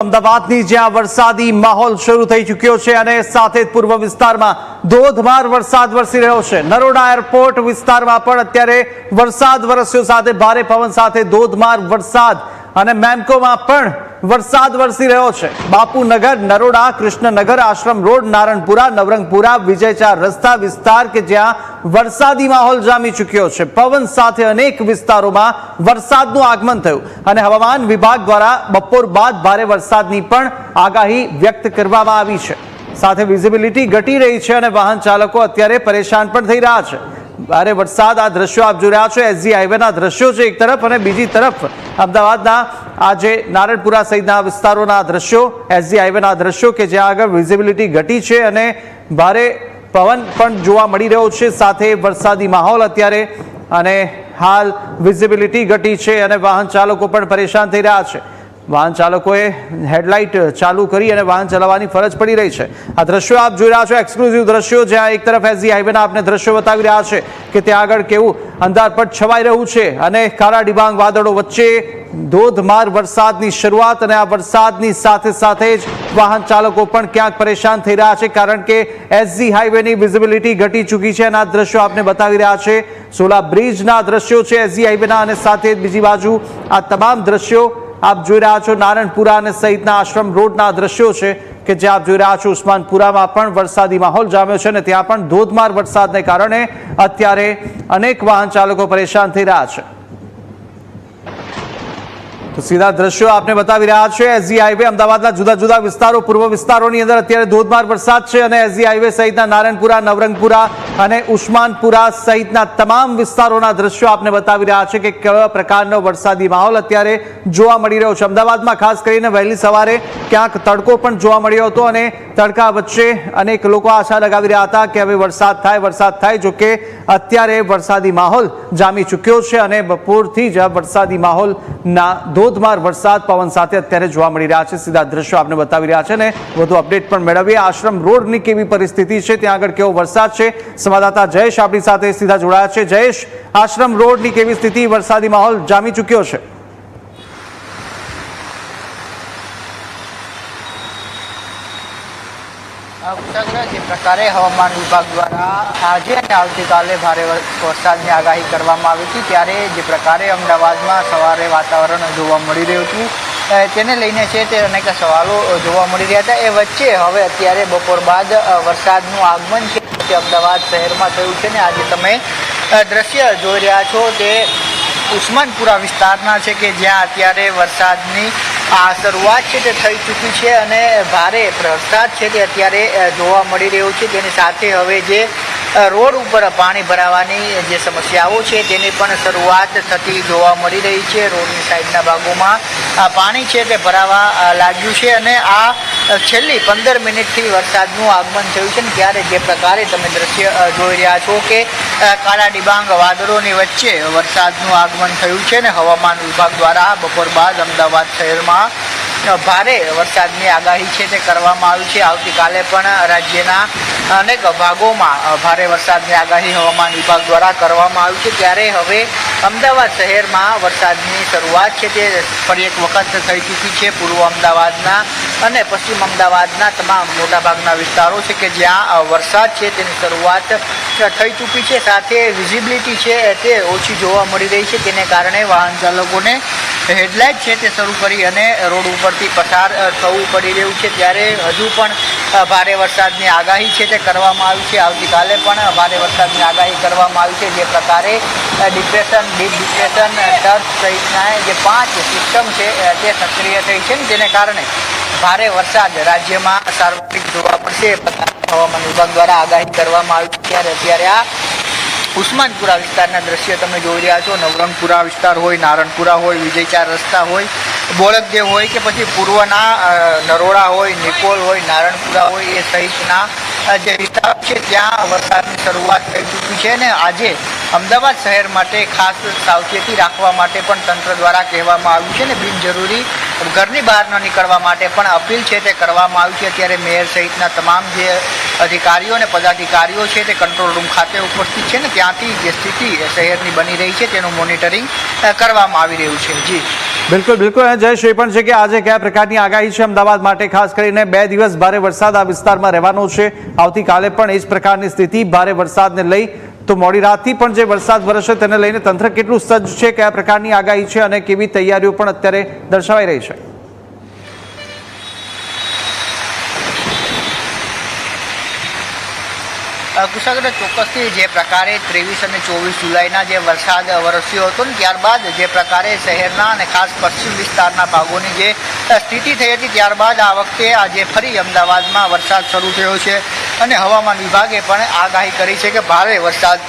અમદાવાદની જ્યાં વરસાદી માહોલ શરૂ થઈ ચૂક્યો છે અને સાથે જ પૂર્વ વિસ્તારમાં ધોધમાર વરસાદ વરસી રહ્યો છે। નરોડા એરપોર્ટ વિસ્તારમાં પણ અત્યારે વરસાદ વરસ્યો, સાથે ભારે પવન સાથે ધોધમાર વરસાદ અને મેમકોમાં પણ વરસાદ વરસી રહ્યો છે। બાપુનગર, નરોડા, કૃષ્ણનગર, આશ્રમ રોડ, નારણપુરા, નવરંગપુરા, વિજય 4 રસ્તા વિસ્તાર કે જ્યાં વરસાદી માહોલ જામી ચૂક્યો છે। પવન સાથે અનેક વિસ્તારોમાં વરસાદનું આગમન થયું અને હવામાન વિભાગ દ્વારા બપોર બાદ ભારે વરસાદની પણ આગાહી વ્યક્ત કરવામાં આવી છે। સાથે વિઝિબિલિટી ઘટી રહી છે અને વાહન ચાલકો અત્યારે પરેશાન પણ થઈ રહ્યા છે। ભારે વરસાદ, આ દ્રશ્યો આપ જોઈ રહ્યા છો એસજી હાઈવેના દ્રશ્યો છે એક તરફ, અને બીજી તરફ અમદાવાદના આજે નારણપુરા સહિતના વિસ્તારોના દ્રશ્યો, એસજી હાઈવેના દ્રશ્યો કે જ્યાં આગળ વિઝિબિલિટી ઘટી છે અને ભારે પવન પણ જોવા મળી રહ્યો છે, સાથે વરસાદી માહોલ અત્યારે, અને હાલ વિઝિબિલિટી ઘટી છે અને વાહન ચાલકો પણ પરેશાન થઈ રહ્યા છે। વાહન ચાલકોએ હેડલાઇટ ચાલુ કરી અને વાહન ચલાવવાની ફરજ પડી રહી છે। આ દ્રશ્યો આપ જોઈ રહ્યા છો એક્સક્લુઝિવ દ્રશ્યો, જ્યાં એક તરફ એસજી હાઈવેના આપને દ્રશ્યો બતાવી રહ્યા છે કે ત્યાં આગળ કેવું અંધારપટ છવાઈ રહ્યું છે અને કાળા ડિબાંગ વાદળો વચ્ચે ધોધમાર વરસાદની શરૂઆત, અને આ વરસાદની સાથે સાથે જ વાહન ચાલકો પણ ક્યાંક પરેશાન થઈ રહ્યા છે કારણ કે એસજી હાઈવેની વિઝિબિલિટી ઘટી ચૂકી છે અને આ દ્રશ્યો આપને બતાવી રહ્યા છે સોલા બ્રિજના દ્રશ્યો છે એસજી હાઈવેના, અને સાથે બીજી બાજુ આ તમામ દ્રશ્યો આપ જોઈ રહ્યા છો નારણપુરા અને સહિતના આશ્રમ રોડના દ્રશ્યો છે કે જે આપ જોઈ રહ્યા છો। ઉસ્માનપુરામાં પણ વરસાદી માહોલ જામ્યો છે અને ત્યાં પણ ધોધમાર વરસાદને કારણે અત્યારે અનેક વાહન ચાલકો પરેશાન થઈ રહ્યા છે। તો સીધા દ્રશ્યો આપને બતાવી રહ્યા છે એસજી હાઈવે, અમદાવાદના જુદા જુદા વિસ્તારો, પૂર્વ વિસ્તારોની અંદર અત્યારે ધોધમાર વરસાદ છે અને એસજી હાઈવે સહિતના નારણપુરા, નવરંગપુરા અને ઉસ્માનપુરા સહિતના તમામ વિસ્તારોના દ્રશ્યો આપને બતાવી રહ્યા છે કે કેવા પ્રકારનો વરસાદી માહોલ અત્યારે જોવા મળી રહ્યો છે। અમદાવાદમાં ખાસ કરીને વહેલી સવારે ક્યાંક તડકો પણ જોવા મળ્યો હતો અને તડકા વચ્ચે અનેક લોકો આશા લગાવી રહ્યા હતા કે હવે વરસાદ થાય, જો કે અત્યારે વરસાદી માહોલ જામી ચૂક્યો છે અને બપોરથી જ વરસાદી માહોલના ધોધમાર વરસાદ પવન સાથે અત્યારે જોવા મળી રહ્યા છે। સીધા દ્રશ્યો આપને બતાવી રહ્યા છે અને વધુ અપડેટ પણ મેળવીએ આશ્રમ રોડની કેવી પરિસ્થિતિ છે, ત્યાં આગળ કેવો વરસાદ છે। સંવાદદાતા જયેશ આપણી સાથે સીધા જોડાયા છે। જયેશ, આશ્રમ રોડની કેવી સ્થિતિ, વરસાદી માહોલ જામી ચૂક્યો છે? જે પ્રકારે હવામાન વિભાગ દ્વારા આજે અને આવતીકાલે ભારે વરસાદની આગાહી કરવામાં આવી હતી, ત્યારે જે પ્રકારે અમદાવાદમાં સવારે વાતાવરણ જોવા મળી રહ્યું હતું તેને લઈને છે તે અનેક સવાલો જોવા મળી રહ્યા હતા। એ વચ્ચે હવે અત્યારે બપોર બાદ વરસાદનું આગમન છે તે અમદાવાદ શહેરમાં થયું છે ને આજે તમે દ્રશ્ય જોઈ રહ્યા છો તે ઉસ્માનપુરા વિસ્તારના છે કે જ્યાં અત્યારે વરસાદની આ શરૂઆત છે તે થઈ ચૂકી છે અને ભારે વરસાદ છે તે અત્યારે જોવા મળી રહ્યો છે। તેની સાથે હવે જે રોડ ઉપર પાણી ભરાવાની જે સમસ્યાઓ છે તેની પણ શરૂઆત થતી જોવા મળી રહી છે। રોડની સાઈડના ભાગોમાં પાણી છે તે ભરાવા લાગ્યું છે અને આ છેલ્લી 15 મિનિટથી વરસાદનું આગમન થયું છે ને ત્યારે જે પ્રકારે તમે દ્રશ્ય જોઈ રહ્યા છો કે કાળા ડિબાંગ વાદળોની વચ્ચે વરસાદનું આગમન થયું છે ને હવામાન વિભાગ દ્વારા બપોર બાદ અમદાવાદ શહેરમાં ભારે વરસાદની આગાહી છે તે કરવામાં આવી છે। આવતીકાલે પણ રાજ્યના અનેક ભાગોમાં ભારે વરસાદની આગાહી હવામાન વિભાગ દ્વારા કરવામાં આવી છે, ત્યારે હવે અમદાવાદ શહેરમાં વરસાદની શરૂઆત છે તે ફરી એક વખત થઈ ચૂકી છે। પૂર્વ અમદાવાદના અને પશ્ચિમ અમદાવાદના તમામ મોટાભાગના વિસ્તારો છે કે જ્યાં વરસાદ છે તેની શરૂઆત થઈ ચૂકી છે, સાથે વિઝિબિલિટી છે તે ઓછી જોવા મળી રહી છે, તેને કારણે વાહન ચાલકોને હેડલાઇટ છે તે શરૂ કરી અને રોડ ઉપરથી પસાર થવું પડી રહ્યું છે। ત્યારે હજુ પણ ભારે વરસાદની આગાહી છે તે કરવામાં આવી છે। આવતીકાલે પણ ભારે વરસાદની આગાહી કરવામાં આવી છે। જે પ્રકારે ડિપ્રેશન, ડીપ ડિપ્રેશન, ટર્ફ સહિતના જે 5 સિસ્ટમ છે તે સક્રિય થઈ છે ને તેને કારણે ભારે વરસાદ રાજ્યમાં સાર્વત્રિક જોવા મળશે હવામાન વિભાગ દ્વારા આગાહી કરવામાં આવી છે। ત્યારે અત્યારે આ ઉસ્માનપુરા વિસ્તારના દ્રશ્ય તમે જોઈ રહ્યા છો। નવરંગપુરા વિસ્તાર હોય, નારણપુરા હોય, વિજય 4 રસ્તા હોય, બોળકદેવ હોય કે પછી પૂર્વના નરોડા હોય, નિકોલ હોય, નારણપુરા હોય, એ સહિતના જે વિસ્તાર છે ત્યાં વરસાદની શરૂઆત થઈ ચૂકી છે અને આજે અમદાવાદ શહેર માટે ખાસ સાવચેતી રાખવા માટે પણ તંત્ર દ્વારા કહેવામાં આવ્યું છે અને બિનજરૂરી ઘરની બહાર ન નીકળવા માટે પણ અપીલ છે તે કરવામાં આવી છે. અત્યારે મેયર સહિતના તમામ જે અધિકારીઓ અને પદાધિકારીઓ છે તે કંટ્રોલ રૂમ ખાતે ઉપસ્થિત છે ને ત્યાંથી જે સ્થિતિ શહેરની બની રહી છે તેનું મોનિટરિંગ કરવામાં આવી રહ્યું છે. જી બિલકુલ બિલકુલ. અને જયેશ, એ પણ છે કે આજે કયા પ્રકારની આગાહી છે અમદાવાદ માટે? ખાસ કરીને 2 દિવસ ભારે વરસાદ આ વિસ્તારમાં રહેવાનો છે. આવતીકાલે પણ એ જ પ્રકારની સ્થિતિ ભારે વરસાદને લઈ, તો મોડી રાતથી પણ જે વરસાદ વરસશે તેને લઈને તંત્ર કેટલું સજ્જ છે, કયા પ્રકારની આગાહી છે અને કેવી તૈયારીઓ પણ અત્યારે દર્શાવાઈ રહી છે? કુશાગ્ર, ચોક્કસથી જે પ્રકારે 23 અને 24 જુલાઈના જે વરસાદ વરસ્યો હતો ને ત્યારબાદ જે પ્રકારે શહેરના અને ખાસ પશ્ચિમ વિસ્તારના ભાગોની જે સ્થિતિ થઈ હતી ત્યારબાદ આ વખતે આજે ફરી અમદાવાદમાં વરસાદ શરૂ થયો છે અને હવામાન વિભાગે પણ આગાહી કરી છે કે ભારે વરસાદ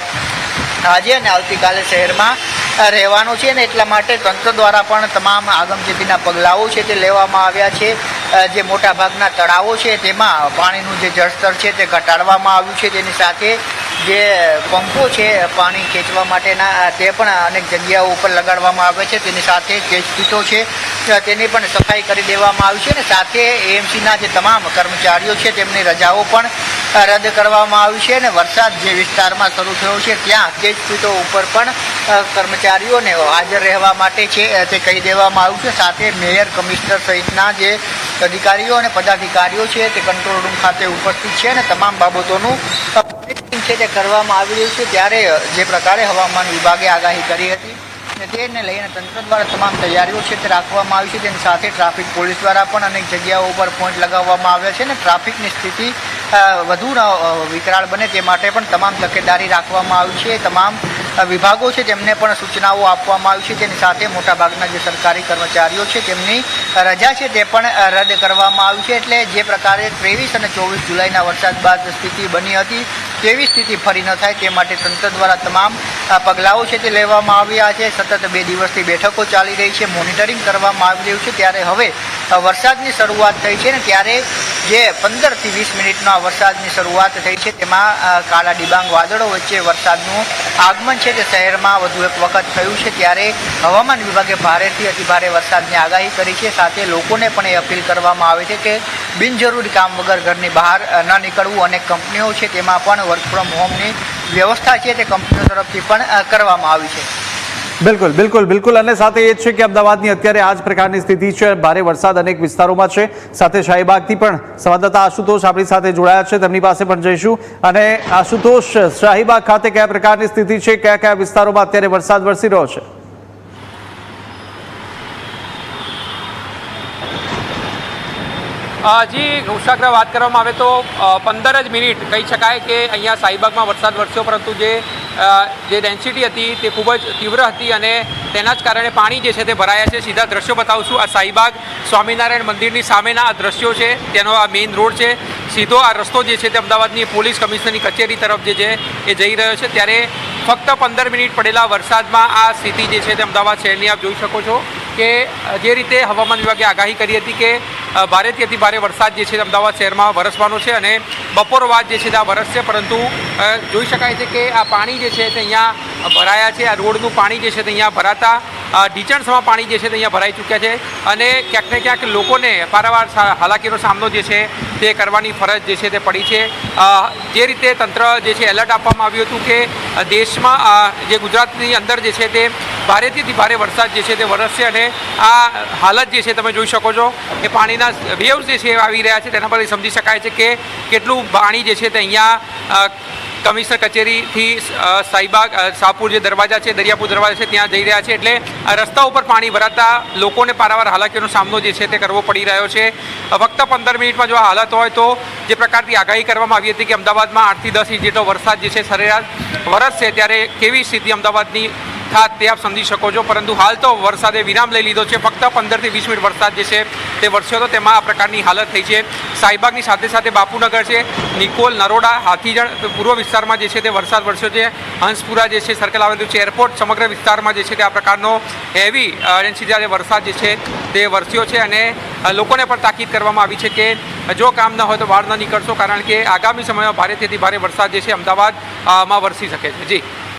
આજે અને આવતીકાલે શહેરમાં રહેવાનો છે ને એટલા માટે તંત્ર દ્વારા પણ તમામ આગમચેતીના પગલાઓ છે તે લેવામાં આવ્યા છે. જે મોટાભાગના તળાવો છે તેમાં પાણીનું જે જળસ્તર છે તે ઘટાડવામાં આવ્યું છે. તેની સાથે જે પંપો છે પાણી ખેંચવા માટેના તે પણ અનેક જગ્યાઓ ઉપર લગાડવામાં આવે છે. તેની સાથે કેચપીટો છે તેની પણ સફાઈ કરી દેવામાં આવી છે અને સાથે એએમસીના જે તમામ કર્મચારીઓ છે તેમની રજાઓ પણ રદ કરવામાં આવી છે અને વરસાદ જે વિસ્તારમાં શરૂ થયો છે ત્યાં કેચપીટો ઉપર પણ કર્મચારીઓને હાજર રહેવા માટે છે તે કહી દેવામાં આવ્યું છે. સાથે મેયર, કમિશનર સહિતના જે અધિકારીઓ અને પદાધિકારીઓ છે તે કંટ્રોલ રૂમ ખાતે ઉપસ્થિત છે અને તમામ બાબતોનું છે તે કરવામાં આવી રહ્યું છે. ત્યારે જે પ્રકારે હવામાન વિભાગે આગાહી કરી હતી તેને લઈને તંત્ર દ્વારા તમામ તૈયારીઓ છે તે રાખવામાં આવી છે. તેની સાથે ટ્રાફિક પોલીસ દ્વારા પણ અનેક જગ્યાઓ ઉપર પોઈન્ટ લગાવવામાં આવ્યા છે અને ટ્રાફિકની સ્થિતિ વધુ વિકરાળ બને તે માટે પણ તમામ તકેદારી રાખવામાં આવી છે. તમામ વિભાગો છે તેમને પણ સૂચનાઓ આપવામાં આવી છે. તેની સાથે મોટાભાગના જે સરકારી કર્મચારીઓ છે તેમની રજા છે તે પણ રદ કરવામાં આવી છે. એટલે જે પ્રકારે 23 અને 24 જુલાઈના વરસાદ બાદ સ્થિતિ બની હતી તેવી સ્થિતિ ફરી ન થાય તે માટે તંત્ર દ્વારા તમામ પગલાઓ છે તે લેવામાં આવ્યા છે. સતત 2 દિવસથી બેઠકો ચાલી રહી છે, મોનિટરિંગ કરવામાં આવી રહ્યું છે. ત્યારે હવે વરસાદની શરૂઆત થઈ છે ને ત્યારે જે 15 થી 20 મિનિટનો વરસાદની શરૂઆત થઈ છે તેમાં કાળા ડિબાંગ વાદળો વચ્ચે વરસાદનું આગમન છે તે શહેરમાં વધુ એક વખત થયું છે. ત્યારે હવામાન વિભાગે ભારેથી અતિભારે વરસાદની આગાહી કરી છે. સાથે લોકોને પણ એ અપીલ કરવામાં આવે છે કે બિનજરૂરી કામ વગર ઘરની બહાર ન નીકળવું. અનેક કંપનીઓ છે તેમાં પણ વર્ક ફ્રોમ હોમની વ્યવસ્થા છે તે કંપનીઓ તરફથી પણ કરવામાં આવી છે. બિલકુલ બિલકુલ બિલકુલ. અને સાથે એ જ છે કે અમદાવાદની અત્યારે આ જ પ્રકારની સ્થિતિ છે. ભારે વરસાદ અનેક વિસ્તારોમાં છે. સાથે શાહીબાગથી પણ સંવાદદાતા આશુતોષ આપણી સાથે જોડાયા છે, તેમની પાસે પણ જઈશું. અને આશુતોષ, શાહીબાગ ખાતે કયા પ્રકારની સ્થિતિ છે? કયા કયા વિસ્તારોમાં અત્યારે વરસાદ વરસી રહ્યો છે? જી કુશાગ્ર, વાત કરવામાં આવે તો 15 જ મિનિટ કહી શકાય કે અહીંયા શાહીબાગમાં વરસાદ વરસ્યો, પરંતુ જે ડેન્સિટી હતી તે ખૂબ જ તીવ્ર હતી અને તેના જ કારણે પાણી જે છે તે ભરાયા છે. સીધા દ્રશ્યો બતાવશું. આ શાહીબાગ સ્વામિનારાયણ મંદિરની સામેના આ દ્રશ્યો છે, તેનો આ મેઇન રોડ છે. સીધો આ રસ્તો જે છે તે અમદાવાદની પોલીસ કમિશનરની કચેરી તરફ જે છે એ જઈ રહ્યો છે. ત્યારે ફક્ત 15 મિનિટ પડેલા વરસાદમાં આ સ્થિતિ જે છે તે અમદાવાદ શહેરની આપ જોઈ શકો છો કે જે રીતે હવામાન વિભાગે આગાહી કરી હતી કે ભારેથી અતિ ભારે વરસાદ જે છે અમદાવાદ શહેરમાં વરસવાનો છે અને બપોર બાદ જે છે તે આ વરસશે. પરંતુ જોઈ શકાય છે કે આ પાણી જે છે તે અહીંયા ભરાયા છે. આ રોડનું પાણી જે છે તે અહીંયા ભરાતા ઢીચણસમાં પાણી જે છે તે અહીંયા ભરાઈ ચૂક્યા છે અને ક્યાંક ને ક્યાંક લોકોને પારાવાર હાલાકીનો સામનો જે છે તે કરવાની ફરજ જે છે તે પડી છે. જે રીતે તંત્ર જે છે એલર્ટ આપવામાં આવ્યું હતું કે દેશમાં જે ગુજરાતની અંદર જે છે તે ભારેથી ભારે વરસાદ જે છે તે વરસશે અને આ હાલત જે છે તમે જોઈ શકો છો કે પાણીના વેવ્સ જે છે આવી રહ્યા છે. તેના પરથી સમજી શકાય છે કે કેટલું પાણી જે છે તે અહીંયા કમિશનર કચેરીથી શાહીબાગ શાહપુર જે દરવાજા છે, દરિયાપુર દરવાજા છે, ત્યાં જઈ રહ્યા છે. એટલે રસ્તા ઉપર પાણી ભરાતા લોકોને પારાવાર હાલાકીનો સામનો જે છે તે કરવો પડી રહ્યો છે. ફક્ત 15 મિનિટમાં જો આ હાલત હોય તો જે પ્રકારની આગાહી કરવામાં આવી હતી કે અમદાવાદમાં 8 થી 10 ઇંચ જેટલો વરસાદ જે છે સરેરાશ વરસશે, ત્યારે કેવી સ્થિતિ અમદાવાદની થાત તે આપ સમજી શકો છો. પરંતુ હાલ તો વરસાદે વિરામ લઈ લીધો છે. ફક્ત 15 થી 20 મિનિટ વરસાદ જે છે તે વરસ્યો હતો, તેમાં આ પ્રકારની હાલત થઈ છે. શાહીબાગની સાથે સાથે બાપુનગર છે, નિકોલ, નરોડા, હાથીજણ પૂર્વ વિસ્તારમાં જે છે તે વરસાદ વરસ્યો છે. હંસપુરા જે છે સર્કલ આવેલું છે, એરપોર્ટ, સમગ્ર વિસ્તારમાં જે છે તે આ પ્રકારનો હેવી ડેન્સિટી વરસાદ જે છે તે વરસ્યો છે અને લોકોને પણ તાકીદ કરવામાં આવી છે કે જો કામ ન હોય તો બહાર ન નીકળશો, કારણ કે આગામી સમયમાં ભારેથી ભારે વરસાદ જે છે અમદાવાદમાં વરસી શકે છે. જી.